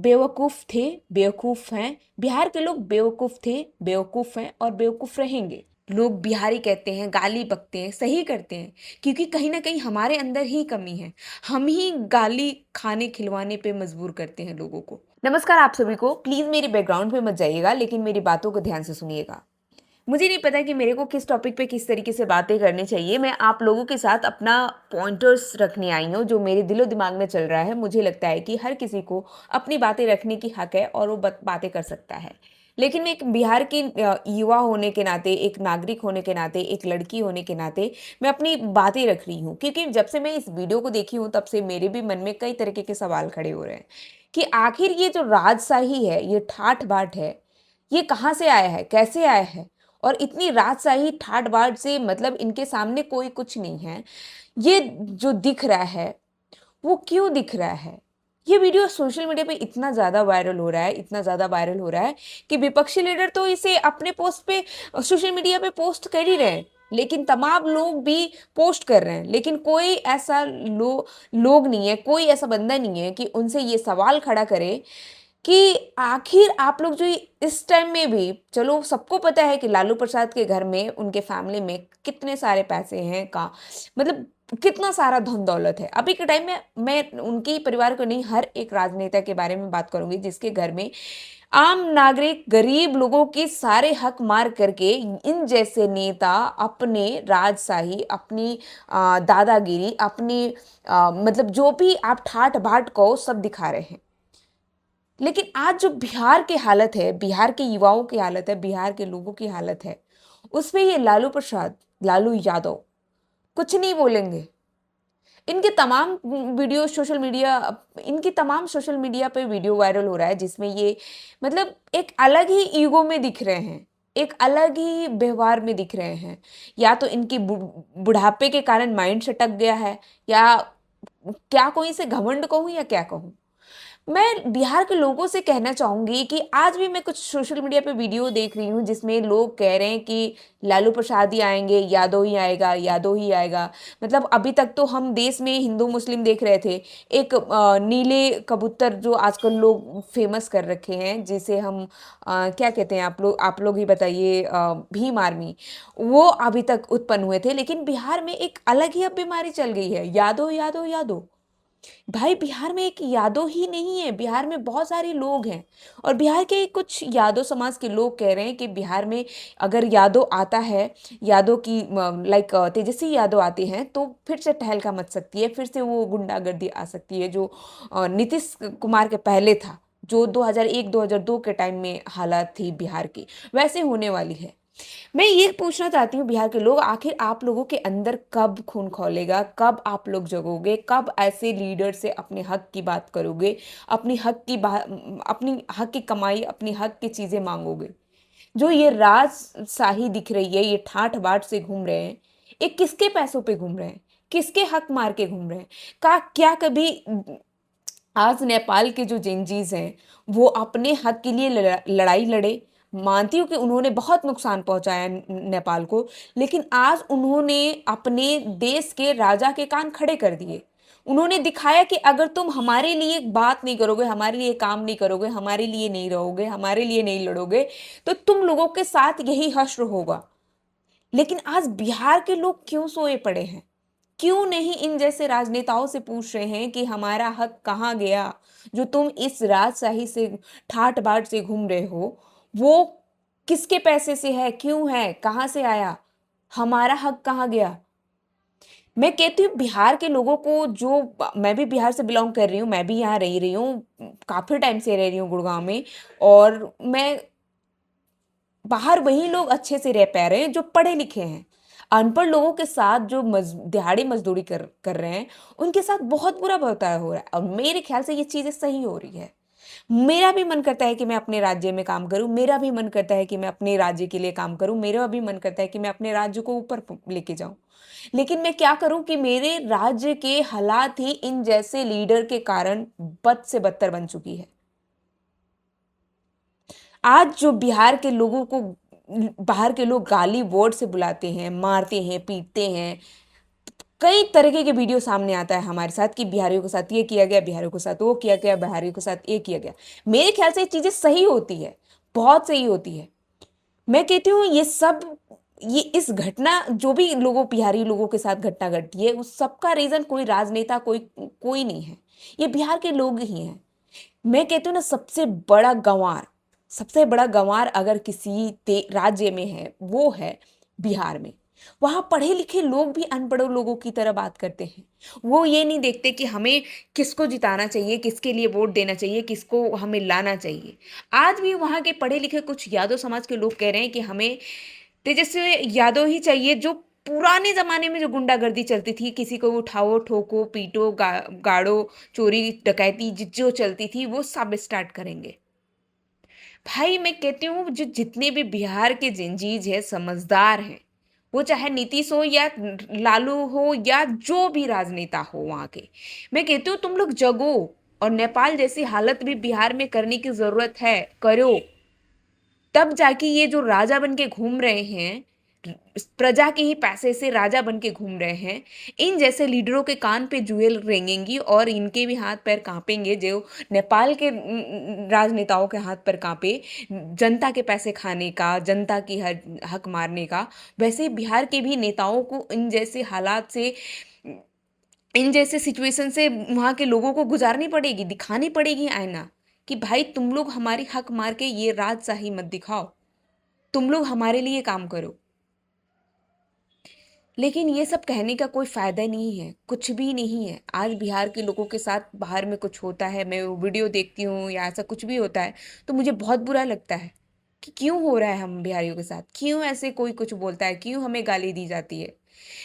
बेवकूफ़ थे, बेवकूफ़ हैं। बिहार के लोग बेवकूफ़ थे, बेवकूफ़ हैं और बेवकूफ़ रहेंगे। लोग बिहारी कहते हैं, गाली बकते हैं, सही करते हैं, क्योंकि कहीं न कहीं हमारे अंदर ही कमी है। हम ही गाली खाने खिलवाने पे मजबूर करते हैं लोगों को। नमस्कार आप सभी को, प्लीज़ मेरे बैकग्राउंड पे मत जाइएगा, लेकिन मेरी बातों को ध्यान से सुनिएगा। मुझे नहीं पता कि मेरे को किस टॉपिक पे किस तरीके से बातें करनी चाहिए। मैं आप लोगों के साथ अपना पॉइंटर्स रखने आई हूँ, जो मेरे दिलो-दिमाग में चल रहा है। मुझे लगता है कि हर किसी को अपनी बातें रखने की हक है और वो बातें कर सकता है। लेकिन मैं एक बिहार की युवा होने के नाते, एक नागरिक होने के नाते, एक लड़की होने के नाते, मैं अपनी बातें रख रही हूँ। क्योंकि जब से मैं इस वीडियो को देखी हूँ, तब से मेरे भी मन में कई तरीके के सवाल खड़े हो रहे हैं कि आखिर ये जो राजशाही है, ये ठाठ-बाट है, ये कहाँ से आया है? कैसे आया है? और इतनी राजशाही ठाट-बाट से मतलब इनके सामने कोई कुछ नहीं है। ये जो दिख रहा है, वो क्यों दिख रहा है? ये वीडियो सोशल मीडिया पे इतना ज़्यादा वायरल हो रहा है, इतना ज़्यादा वायरल हो रहा है कि विपक्षी लीडर तो इसे अपने पोस्ट पे सोशल मीडिया पे पोस्ट कर ही रहे हैं। लेकिन तमाम लोग भी पोस्ट कर रहे हैं, लेकिन कोई ऐसा लोग नहीं है, कोई ऐसा बंदा नहीं है कि उनसे ये सवाल खड़ा करे कि आखिर आप लोग जो इस टाइम में भी चलो सबको पता है कि लालू प्रसाद के घर में उनके फैमिली में कितने सारे पैसे हैं का मतलब कितना सारा धन दौलत है। अभी के टाइम में मैं उनके ही परिवार को नहीं, हर एक राजनेता के बारे में बात करूंगी जिसके घर में आम नागरिक गरीब लोगों के सारे हक मार करके इन जैसे नेता अपने राजशाही, अपनी दादागिरी, अपनी मतलब जो भी आप ठाट बाट को सब दिखा रहे हैं। लेकिन आज जो बिहार की हालत है, बिहार के युवाओं की हालत है, बिहार के लोगों की हालत है, उसमें ये लालू प्रसाद, लालू यादव कुछ नहीं बोलेंगे। इनके तमाम वीडियो सोशल मीडिया इनकी तमाम सोशल मीडिया पे वीडियो वायरल हो रहा है जिसमें ये मतलब एक अलग ही ईगो में दिख रहे हैं, एक अलग ही व्यवहार में दिख रहे हैं। या तो इनकी बुढ़ापे के कारण माइंड सटक गया है, या क्या कहूँ इसे, घमंड कहूँ या क्या कहूँ। मैं बिहार के लोगों से कहना चाहूँगी कि आज भी मैं कुछ सोशल मीडिया पे वीडियो देख रही हूँ जिसमें लोग कह रहे हैं कि लालू प्रसाद ही आएँगे, यादव ही आएगा, यादव ही आएगा। मतलब अभी तक तो हम देश में हिंदू-मुस्लिम देख रहे थे। एक नीले कबूतर जो आजकल लोग फ़ेमस कर रखे हैं, जिसे हम क्या कहते हैं, आप लोग ही बताइए, भीम आर्मी, वो अभी तक उत्पन्न हुए थे। लेकिन बिहार में एक अलग ही अब बीमारी चल गई है, यादव, यादव, यादव। भाई बिहार में एक यादव ही नहीं है, बिहार में बहुत सारे लोग हैं। और बिहार के कुछ यादव समाज के लोग कह रहे हैं कि बिहार में अगर यादव आता है, यादव की लाइक तेजस्वी यादव आते हैं तो फिर से तहलका मच सकती है, फिर से वो गुंडागर्दी आ सकती है जो नीतीश कुमार के पहले था, जो 2001-2002 के टाइम में हालात थी बिहार की, वैसे होने वाली है। मैं ये पूछना चाहती हूँ बिहार के लोग, आखिर आप लोगों के अंदर कब खून खौलेगा, कब आप लोग जगोगे, कब ऐसे लीडर से अपने हक की बात करोगे, अपनी हक की कमाई, अपनी हक की चीजें मांगोगे। जो ये राजशाही दिख रही है, ये ठाठ बाट से घूम रहे हैं, ये किसके पैसों पे घूम रहे हैं, किसके हक मार के घूम रहे हैं। का क्या कभी आज नेपाल के जो जेनजीज हैं वो अपने हक के लिए लड़ाई लड़े। मानती हूँ कि उन्होंने बहुत नुकसान पहुंचाया नेपाल को, लेकिन आज उन्होंने अपने देश के राजा के कान खड़े कर दिए। उन्होंने दिखाया कि अगर तुम हमारे लिए बात नहीं करोगे, हमारे लिए काम नहीं करोगे, हमारे लिए नहीं रहोगे, हमारे लिए नहीं लड़ोगे, तो तुम लोगों के साथ यही हश्र होगा। लेकिन आज बिहार के लोग क्यों सोए पड़े हैं? क्यों नहीं इन जैसे राजनेताओं से पूछ रहे हैं कि हमारा हक कहाँ गया? जो तुम इस राजशाही से ठाट-बाट से घूम रहे हो, वो किसके पैसे से है? क्यों है? कहाँ से आया? हमारा हक कहाँ गया? मैं कहती हूँ बिहार के लोगों को, जो मैं भी बिहार से बिलॉन्ग कर रही हूँ, मैं भी यहाँ रह रही हूँ, काफ़ी टाइम से रह रही हूँ गुड़गाँव में, और मैं बाहर वही लोग अच्छे से रह पा रहे हैं जो पढ़े लिखे हैं। अनपढ़ लोगों के साथ जो दिहाड़ी मजदूरी कर रहे हैं, उनके साथ बहुत बुरा बर्ताव हो रहा है, और मेरे ख्याल से ये चीज़ें सही हो रही है। मेरा भी मन करता है कि मैं अपने राज्य में काम करूँ, मेरा भी मन करता है कि मैं अपने राज्य के लिए काम करूँ, मेरा भी मन करता है कि मैं अपने राज्य को ऊपर लेके जाऊँ। लेकिन मैं क्या करूँ कि मेरे राज्य के हालात ही इन जैसे लीडर के कारण बद से बदतर बन चुकी है। आज जो बिहार के लोगों को बाहर के लोग गाली वर्ड से बुलाते हैं, मारते हैं, पीटते हैं, कई तरीके के वीडियो सामने आता है हमारे साथ कि बिहारियों के साथ ये किया गया, बिहारियों के साथ वो किया गया, बिहारियों के साथ ये किया गया। मेरे ख्याल से ये चीजें सही होती है, बहुत सही होती है। मैं कहती हूँ ये सब, ये इस घटना जो भी लोगों बिहारी लोगों के साथ घटना घटी है उस सब का रीजन कोई राजनेता कोई कोई नहीं है, ये बिहार के लोग ही हैं। मैं कहती हूँ ना, सबसे बड़ा गंवार अगर किसी राज्य में है वो है बिहार में। वहां पढ़े लिखे लोग भी अनपढ़ लोगों की तरह बात करते हैं। वो ये नहीं देखते कि हमें किसको जिताना चाहिए, किसके लिए वोट देना चाहिए, किसको हमें लाना चाहिए। आज भी वहां के पढ़े लिखे कुछ यादव समाज के लोग कह रहे हैं कि हमें तेजस्वी यादव ही चाहिए, जो पुराने जमाने में जो गुंडागर्दी चलती थी, किसी को उठाओ ठोको पीटो गाड़ो, चोरी डकैती जो चलती थी वो सब स्टार्ट करेंगे। भाई मैं कहती हूँ जो जितने भी बिहार के जिंजीज है समझदार हैं, वो चाहे नीतीश हो या लालू हो या जो भी राजनेता हो वहाँ के, मैं कहती हूँ तुम लोग जगो। और नेपाल जैसी हालत भी बिहार में करने की जरूरत है, करो। तब जाके ये जो राजा बन के घूम रहे हैं, प्रजा के ही पैसे से राजा बन के घूम रहे हैं, इन जैसे लीडरों के कान पे जूएल रेंगेंगी और इनके भी हाथ पैर कांपेंगे। जो नेपाल के राजनेताओं के हाथ पैर कांपे जनता के पैसे खाने का, जनता की हक मारने का, वैसे ही बिहार के भी नेताओं को इन जैसे हालात से, इन जैसे सिचुएशन से वहाँ के लोगों को गुजारनी पड़ेगी, दिखानी पड़ेगी आईना कि भाई तुम लोग हमारी हक मार के ये राजशाही मत दिखाओ, तुम लोग हमारे लिए काम करो। लेकिन ये सब कहने का कोई फायदा नहीं है, कुछ भी नहीं है। आज बिहार के लोगों के साथ बाहर में कुछ होता है, मैं वो वीडियो देखती हूँ या ऐसा कुछ भी होता है तो मुझे बहुत बुरा लगता है कि क्यों हो रहा है हम बिहारियों के साथ, क्यों ऐसे कोई कुछ बोलता है, क्यों हमें गाली दी जाती है।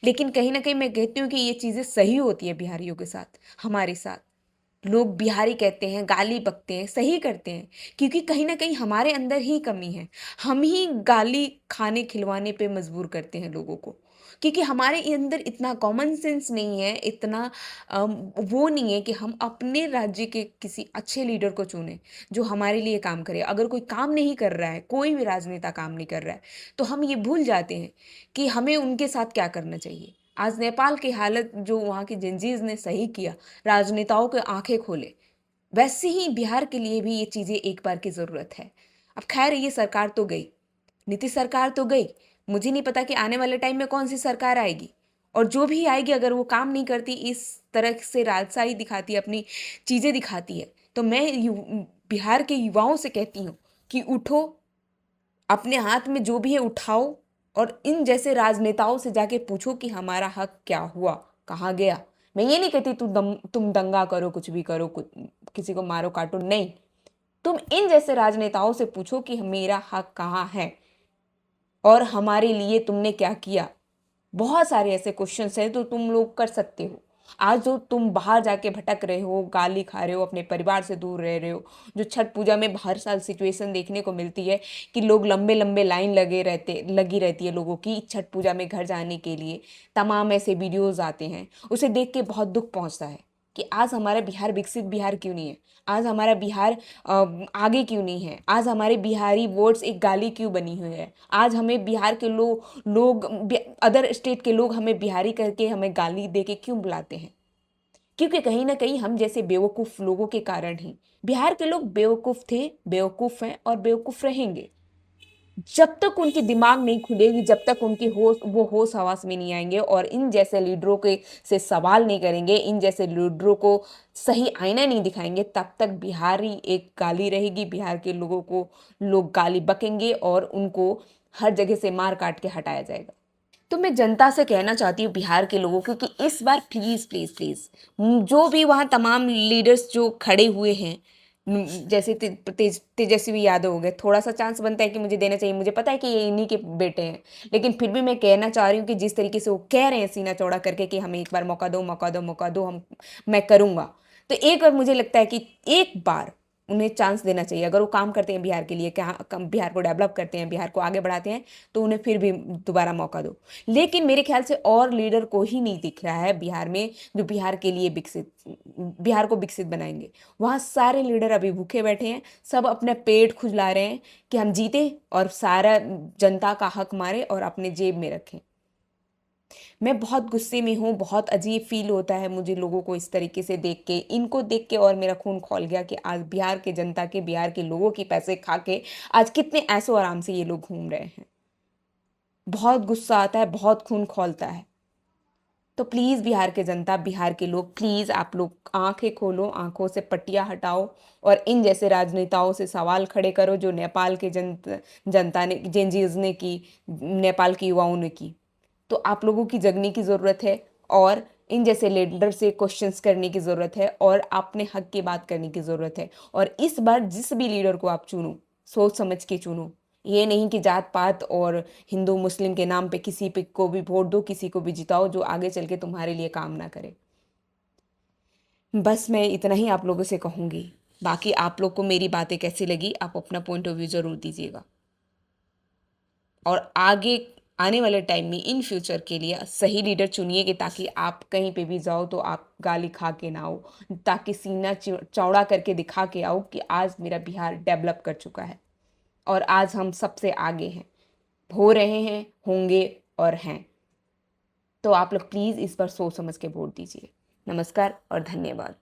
लेकिन कहीं ना कहीं मैं कहती हूँ कि ये चीज़ें सही होती है बिहारियों के साथ, हमारे साथ। लोग बिहारी कहते हैं, गाली बकते हैं, सही करते हैं, क्योंकि कहीं ना कहीं हमारे अंदर ही कमी है। हम ही गाली खाने खिलवाने पे मजबूर करते हैं लोगों को, क्योंकि हमारे अंदर इतना कॉमन सेंस नहीं है, इतना वो नहीं है कि हम अपने राज्य के किसी अच्छे लीडर को चुने जो हमारे लिए काम करे। अगर कोई काम नहीं कर रहा है, कोई भी राजनेता काम नहीं कर रहा है, तो हम ये भूल जाते हैं कि हमें उनके साथ क्या करना चाहिए। आज नेपाल की हालत जो वहाँ की जंजीर ने सही किया, राजनेताओं के आंखें खोले, वैसे ही बिहार के लिए भी ये चीज़ें एक बार की ज़रूरत है। अब खैर ये सरकार तो गई, नीतीश सरकार तो गई, मुझे नहीं पता कि आने वाले टाइम में कौन सी सरकार आएगी। और जो भी आएगी अगर वो काम नहीं करती, इस तरह से राजशाही दिखाती है, अपनी चीज़ें दिखाती है, तो मैं बिहार के युवाओं से कहती हूँ कि उठो, अपने हाथ में जो भी है उठाओ और इन जैसे राजनेताओं से जाके पूछो कि हमारा हक क्या हुआ, कहाँ गया। मैं ये नहीं कहती तुम दंगा करो, कुछ भी करो, किसी को मारो काटो, नहीं। तुम इन जैसे राजनेताओं से पूछो कि मेरा हक कहाँ है और हमारे लिए तुमने क्या किया। बहुत सारे ऐसे क्वेश्चंस हैं तो तुम लोग कर सकते हो। आज जो तुम बाहर जाके भटक रहे हो, गाली खा रहे हो, अपने परिवार से दूर रह रहे हो, जो छठ पूजा में हर साल सिचुएशन देखने को मिलती है कि लोग लंबे लंबे लाइन लगी रहती है लोगों की छठ पूजा में घर जाने के लिए, तमाम ऐसे वीडियोज आते हैं, उसे देख के बहुत दुख पहुंचता है कि आज हमारा बिहार विकसित बिहार क्यों नहीं है, आज हमारा बिहार आगे क्यों नहीं है, आज हमारे बिहारी वर्ड्स एक गाली क्यों बनी हुई है। आज हमें बिहार के लोग अदर स्टेट के लोग हमें बिहारी करके हमें गाली दे के क्यों बुलाते हैं, क्योंकि कहीं ना कहीं हम जैसे बेवकूफ़ लोगों के कारण ही बिहार के लोग बेवकूफ़ थे, बेवकूफ़ हैं और बेवकूफ़ रहेंगे। जब तक उनकी दिमाग नहीं खुलेगी, जब तक उनकी होश हवास में नहीं आएंगे और इन जैसे लीडरों के से सवाल नहीं करेंगे, इन जैसे लीडरों को सही आईना नहीं दिखाएंगे, तब तक बिहार ही एक गाली रहेगी। बिहार के लोगों को लोग गाली बकेंगे और उनको हर जगह से मार काट के हटाया जाएगा। तो मैं जनता से कहना चाहती हूँ बिहार के लोगों को कि इस बार प्लीज़ प्लीज़ प्लीज़, जो भी वहाँ तमाम लीडर्स जो खड़े हुए हैं, जैसे तेजस्वी यादव हो गए, थोड़ा सा चांस बनता है कि मुझे देना चाहिए। मुझे पता है कि ये इन्हीं के बेटे हैं, लेकिन फिर भी मैं कहना चाह रही हूँ कि जिस तरीके से वो कह रहे हैं सीना चौड़ा करके कि हमें एक बार मौका दो, मौका दो, मौका दो, मैं करूँगा, तो एक बार मुझे लगता है कि एक बार उन्हें चांस देना चाहिए। अगर वो काम करते हैं बिहार के लिए, क्या बिहार को डेवलप करते हैं, बिहार को आगे बढ़ाते हैं, तो उन्हें फिर भी दोबारा मौका दो। लेकिन मेरे ख्याल से और लीडर को ही नहीं दिख रहा है बिहार में जो बिहार के लिए बिहार को विकसित बनाएंगे। वहाँ सारे लीडर अभी भूखे बैठे हैं, सब अपने पेट खुजला रहे हैं कि हम जीते और सारा जनता का हक मारे और अपने जेब में रखें। मैं बहुत गुस्से में हूँ, बहुत अजीब फ़ील होता है मुझे लोगों को इस तरीके से देख के। इनको देख के और मेरा खून खौल गया कि आज बिहार के जनता के, बिहार के लोगों के पैसे खा के आज कितने ऐशो-आराम से ये लोग घूम रहे हैं। बहुत गुस्सा आता है, बहुत खून खौलता है। तो प्लीज़ बिहार के जनता, बिहार के लोग, प्लीज़ आप लोग आँखें खोलो, आँखों से पट्टियाँ हटाओ और इन जैसे राजनेताओं से सवाल खड़े करो जो नेपाल के जनता ने, जेनज़ीज़ ने की, नेपाल के युवाओं ने की। तो आप लोगों की जगने की ज़रूरत है और इन जैसे लीडर से क्वेश्चंस करने की ज़रूरत है और अपने हक की बात करने की ज़रूरत है। और इस बार जिस भी लीडर को आप चुनो, सोच समझ के चुनो। ये नहीं कि जात पात और हिंदू मुस्लिम के नाम पे किसी पे को भी वोट दो, किसी को भी जिताओ जो आगे चल के तुम्हारे लिए काम ना करे। बस मैं इतना ही आप लोगों से कहूँगी। बाकी आप लोग को मेरी बातें कैसी लगी, आप अपना पॉइंट ऑफ व्यू ज़रूर दीजिएगा। और आगे आने वाले टाइम में इन फ्यूचर के लिए सही लीडर चुनिए कि ताकि आप कहीं पे भी जाओ तो आप गाली खा के ना आओ, ताकि सीना चौड़ा करके दिखा के आओ कि आज मेरा बिहार डेवलप कर चुका है और आज हम सबसे आगे हैं, हो रहे हैं, होंगे और हैं। तो आप लोग प्लीज़ इस पर सोच समझ के वोट दीजिए। नमस्कार और धन्यवाद।